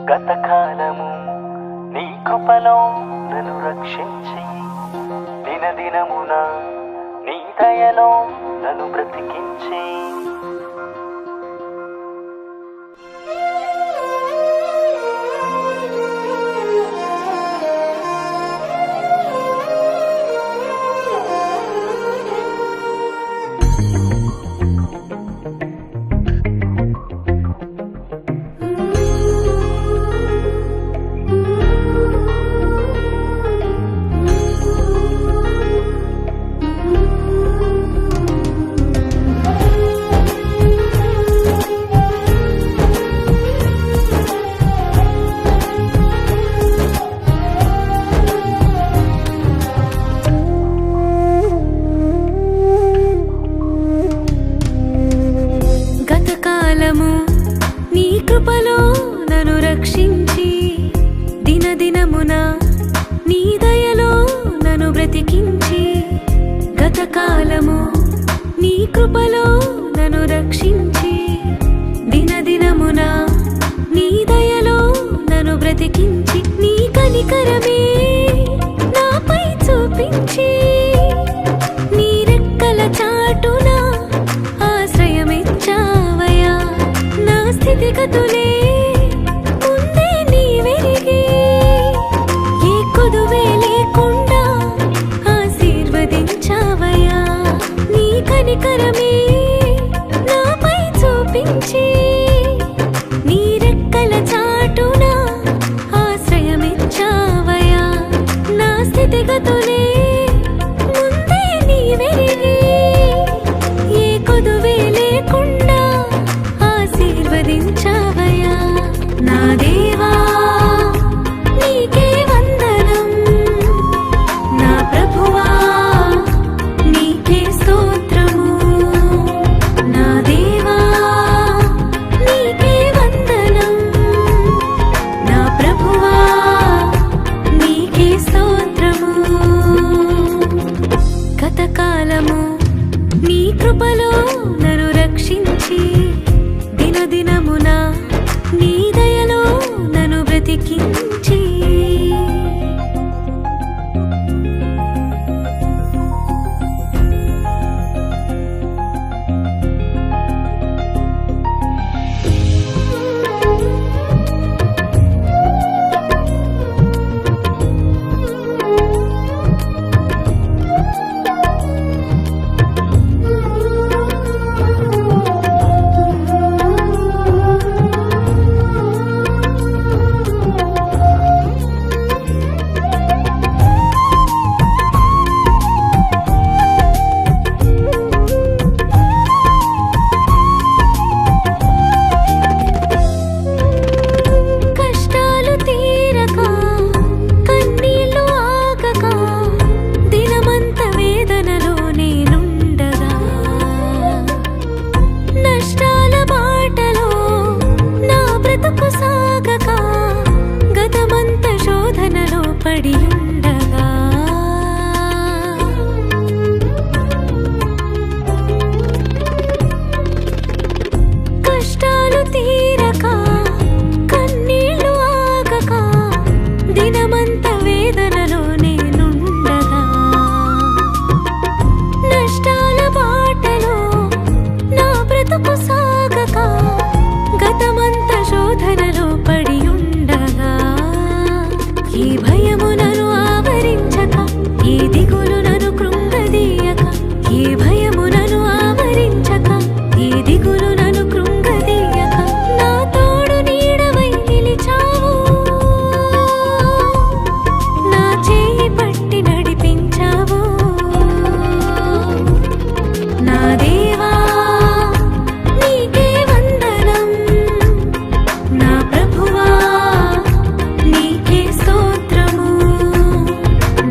గతకాలము నీ కృపలో నన్ను రక్షించి దినదినమున నీ దయలో నన్ను బ్రతికించి కృపలో నన్ను రక్షించి దినదినమున నీ దయలో నన్ను బ్రతికించి గతకాలము నీ కృపలో నన్ను రక్షించి దినదినమున నీ దయలో నన్ను బ్రతికించి నీ కనికరమే నాపై చూపించి నీ రెక్కల చాటున ఆశ్రయమిచ్చావయ్యా నా స్థితిగతులే ముందే నీవెరిగి ఏ కొదువే లేకుండా ఆశీర్వదించావయ్యా నీ కనికరమే నాపై చూపించి నీ రెక్కల చాటున ఆశ్రయమిచ్చావయ్యా నా స్థితిగతులే ముందే నీవెరిగి ఏ కొదువే లేకుండా ఆశీర్వదించావయ్యా నా దేవా నీకే వందనం నా ప్రభువా నీకే స్తోత్రము నా దేవా నీకే వందనం నా ప్రభువా నీకే స్తోత్రము గతకాలము నీ కృపలో నన్ను రక్షించి దినదినమున నీ దయలో నన్ను బ్రతికించి కష్టాలు తీరక కన్నీళ్లు ఆగక దినమంత వేదనలో నేనుండగా నష్టాల బాటలో నా బ్రతుకు సాగక గతమంత శోధనలో పడి ఉండగా ఈ భయము నన్ను ఆవరించక ఈ దిగులు నన్ను కృంగదీయక ఈ భయము నన్ను ఆవరించక ఈ దిగులు నన్ను కృంగదీయక నా తోడు నీడవై నిలిచావు నా చేయి పట్టి నడిపించావు నా దేవా నీకే వందనం నా ప్రభువా నీకే స్తోత్రము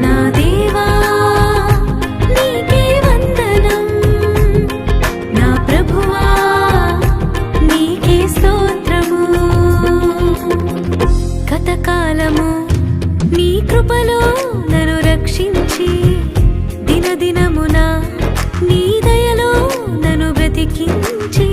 నా దేవా నీకే వందనం నా ప్రభువా నీకే స్తోత్రము గతకాలము నీ కృపలో నన్ను రక్షించి దినదినమున నీ దయలో నన్ను బ్రతికించి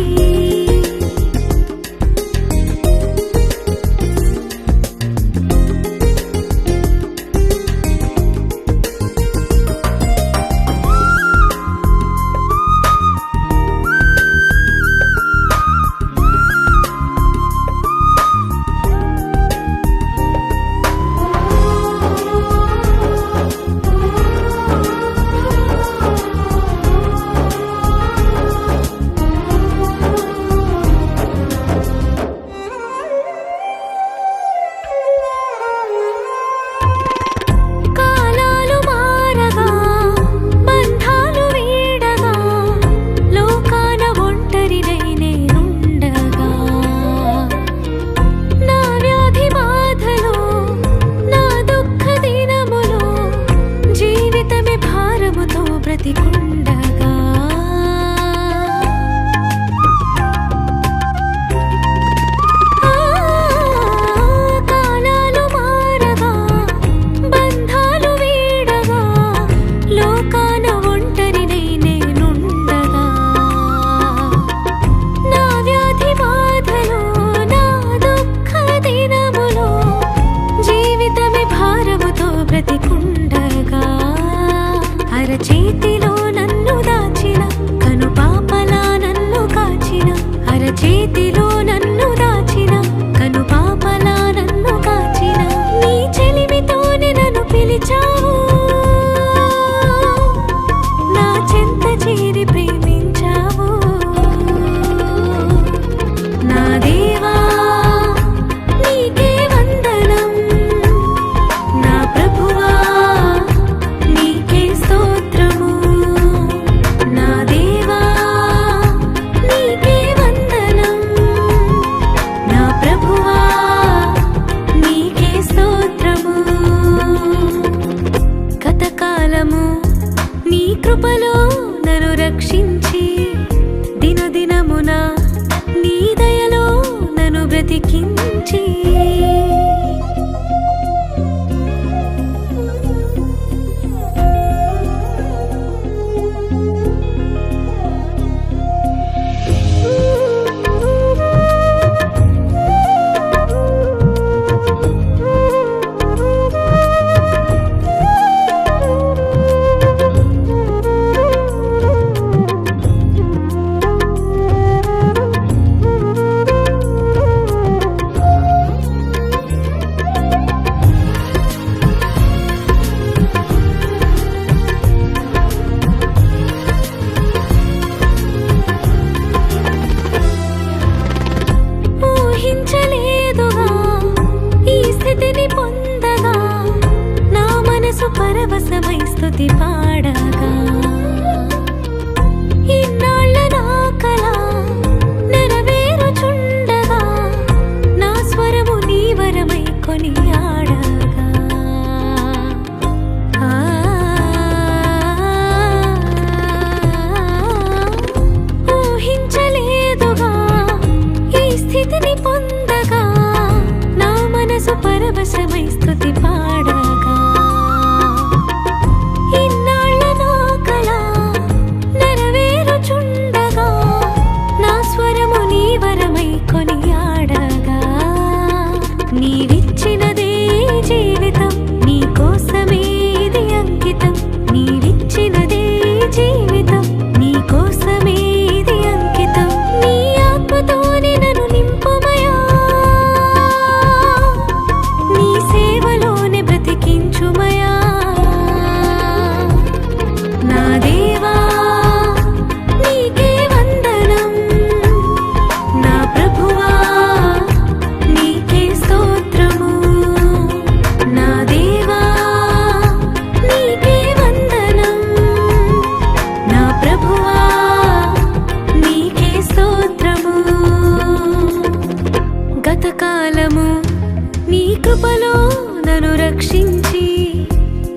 రక్షించి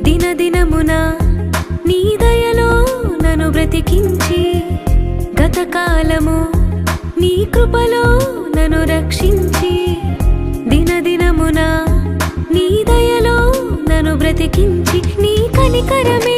దినదినమున నీ దయలో నన్ను బ్రతికించి గతకాలము నీ కృపలో నన్ను రక్షించి దినదినమున నీ దయలో నన్ను బ్రతికించి నీ కనికరమే